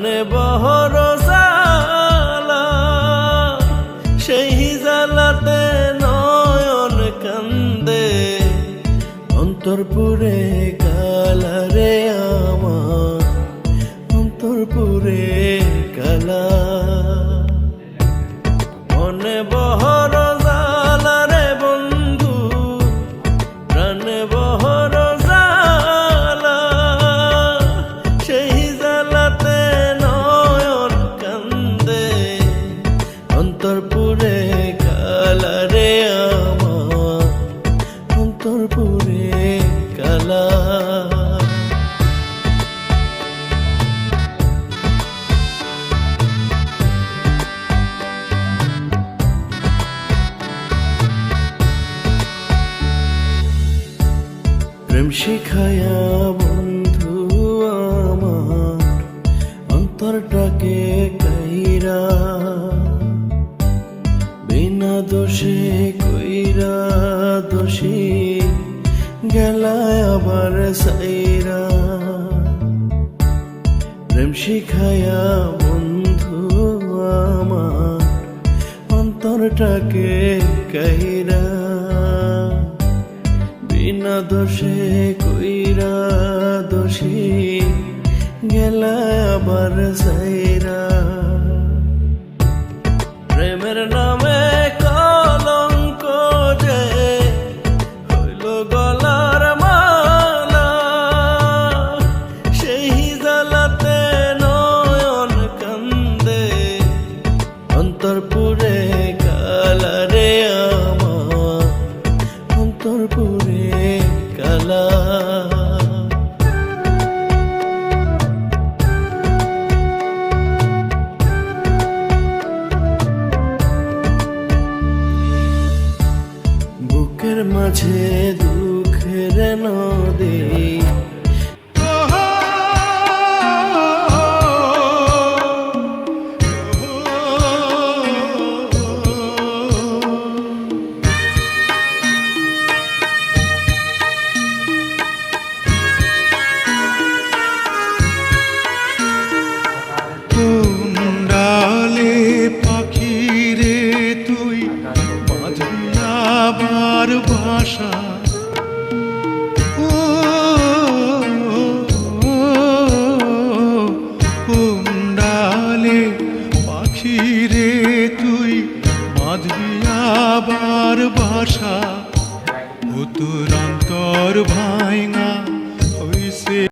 প্রাণে বহর জ্বালা, সেই জ্বালাতে নয়ন কান্দে, অন্তরপুরে কালারে আমার, অন্তরপুরে কালা। মনে বহর জ্বালা রে বন্ধু, প্রাণে বহর জ্বালা, সেই জ্বালাতে নয়ন কান্দে, অন্তরপুরে কালারে আমার, অন্তরপুরে কালা। প্রেম শিখায়া বন্ধু আমার, অন্তরটাকে কাইরা, বিনা দোষে কইরা দোষী গেলা আবার সাইরা। প্রেম শিখায়া বন্ধু আমার, অন্তরটাকে কাইরা, বিনা দোষে কইরা দোষী গেলা আবার সাইরা। প্রেমের নামে কলঙ্ক যে হইল গলার মালা, সেই জ্বালাতে নয়ন কান্দে, অন্তরপুরে কালারে আমার, অন্তরপুরে কালা। বুকের মাঝে দুঃখের নদী, ডালে পাখি রে তুই বাঁধবি আবার বাসা, ডালে পাখি রে তুই বাঁধবি আবার বাসা, ও তোর অন্তর ভাঙা হইছে।